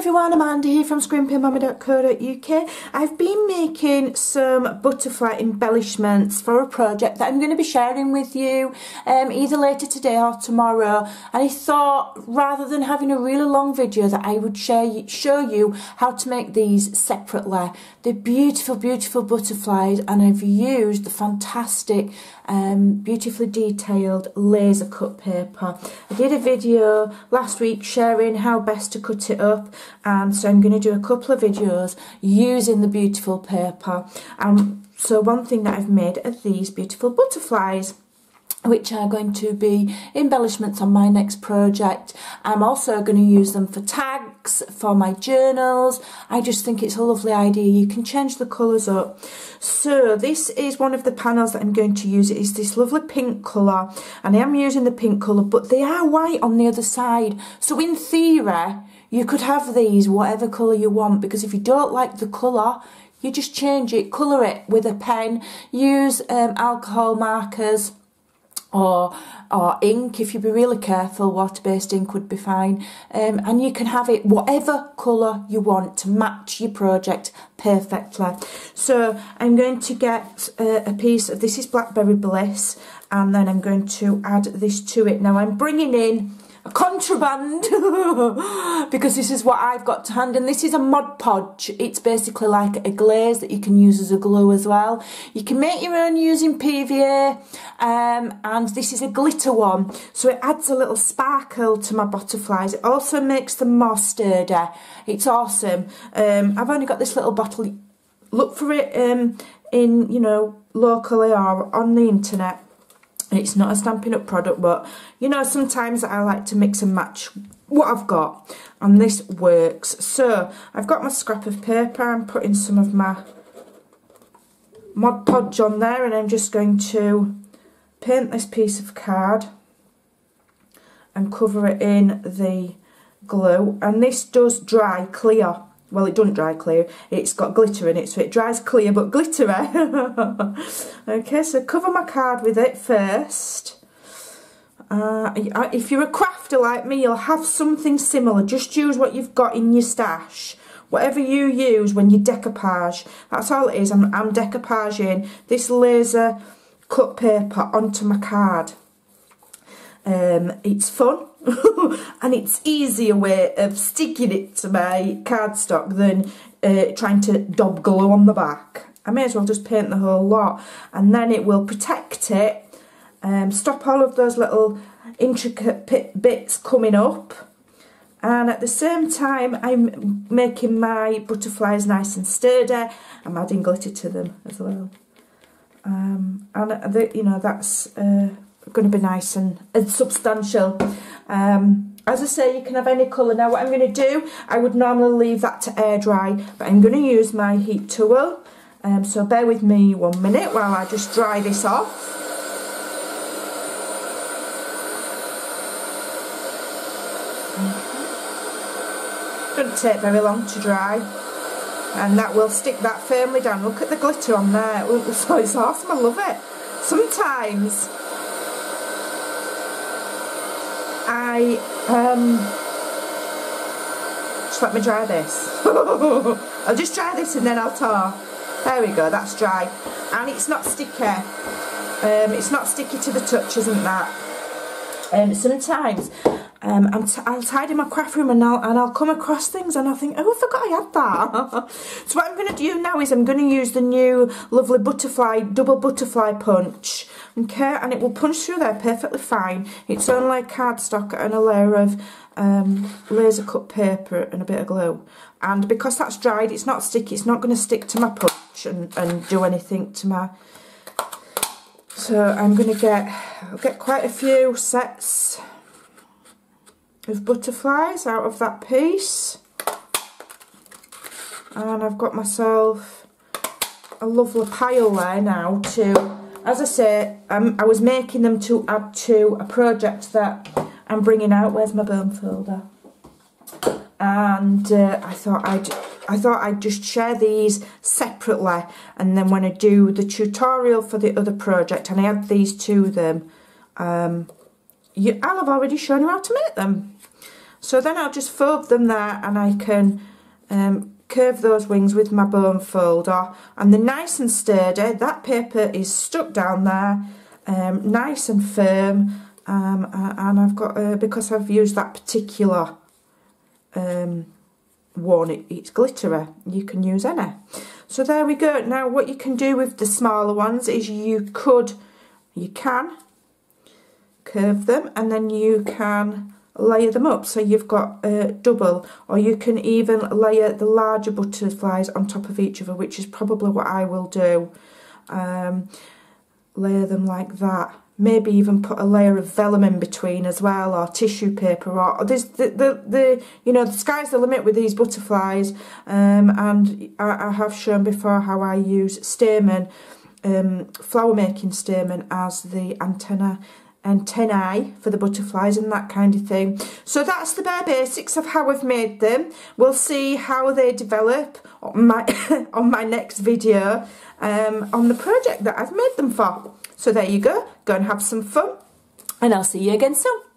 everyone, Amanda here from Scrimpingmommy.co.uk. I've been making some butterfly embellishments for a project that I'm going to be sharing with you either later today or tomorrow, and I thought rather than having a really long video that I would show you how to make these separately. They're beautiful, beautiful butterflies, and I've used the fantastic beautifully detailed laser cut paper. I did a video last week sharing how best to cut it up, and so I'm going to do a couple of videos using the beautiful paper. So one thing that I've made are these beautiful butterflies, which are going to be embellishments on my next project. I'm also going to use them for tags, for my journals. I just think it's a lovely idea. You can change the colours up. So this is one of the panels that I'm going to use. It is this lovely pink colour, and I am using the pink colour, but they are white on the other side. So in theory, you could have these whatever colour you want, because if you don't like the colour, you just change it, colour it with a pen, use alcohol markers, or ink. If you be really careful, water-based ink would be fine, and you can have it whatever colour you want to match your project perfectly. So I'm going to get a piece of, this is Blackberry Bliss, and then I'm going to add this to it. Now I'm bringing in a contraband because this is what I've got to hand, and this is a Mod Podge. It's basically like a glaze that you can use as a glue as well. You can make your own using PVA, and this is a glitter one, so it adds a little sparkle to my butterflies. It also makes them more sturdy. It's awesome. I've only got this little bottle. Look for it in, you know, locally or on the internet. It's not a Stampin' Up product, but you know, sometimes I like to mix and match what I've got, and this works. So I've got my scrap of paper. I'm putting some of my Mod Podge on there, and I'm just going to paint this piece of card and cover it in the glue. And this does dry clear. Well, it doesn't dry clear, it's got glitter in it, so it dries clear but glittery. Okay, so cover my card with it first. If you're a crafter like me, you'll have something similar. Just use what you've got in your stash. Whatever you use when you decoupage, that's all it is. I'm decoupaging this laser cut paper onto my card. It's fun and it's easier way of sticking it to my cardstock than trying to daub glue on the back. I may as well just paint the whole lot, and then it will protect it, stop all of those little intricate bits coming up, and at the same time I'm making my butterflies nice and sturdy. I'm adding glitter to them as well, and you know, that's going to be nice and substantial. As I say, you can have any colour. Now what I'm going to do, I would normally leave that to air dry, but I'm going to use my heat tool, so bear with me 1 minute while I just dry this off. Okay. Doesn't take very long to dry, and that will stick that firmly down. Look at the glitter on there. It's awesome, I love it. Sometimes just let me dry this. I'll just dry this and then I'll talk. There we go, that's dry, and it's not sticky. It's not sticky to the touch, isn't that? Sometimes I'll tidy my craft room, and I'll come across things and I'll think, oh, I forgot I had that. So what I'm going to do now is I'm going to use the new lovely double butterfly punch. Okay, and it will punch through there perfectly fine. It's only cardstock and a layer of laser cut paper and a bit of glue. And because that's dried, it's not sticky. It's not going to stick to my punch and do anything to my... So I'm going to I'll get quite a few sets of butterflies out of that piece, and I've got myself a lovely pile there now to, as I say, I was making them to add to a project that I'm bringing out. Where's my bone folder? And I thought I'd just share these separately, and then when I do the tutorial for the other project and I add these to them, I'll have already shown you how to make them. So then I'll just fold them there, and I can curve those wings with my bone folder, and they're nice and sturdy. That paper is stuck down there, nice and firm, and I've got, because I've used that particular one, it's glittery, you can use any. So there we go. Now what you can do with the smaller ones is you can curve them, and then you can layer them up, so you've got double, or you can even layer the larger butterflies on top of each other, which is probably what I will do. Layer them like that. Maybe even put a layer of vellum in between as well, or tissue paper, or there's the you know, the sky's the limit with these butterflies. And I have shown before how I use stamen, flower making stamen, as the antennae for the butterflies and that kind of thing. So that's the bare basics of how I've made them. We'll see how they develop on my next video, on the project that I've made them for. So there you go and have some fun, and I'll see you again soon.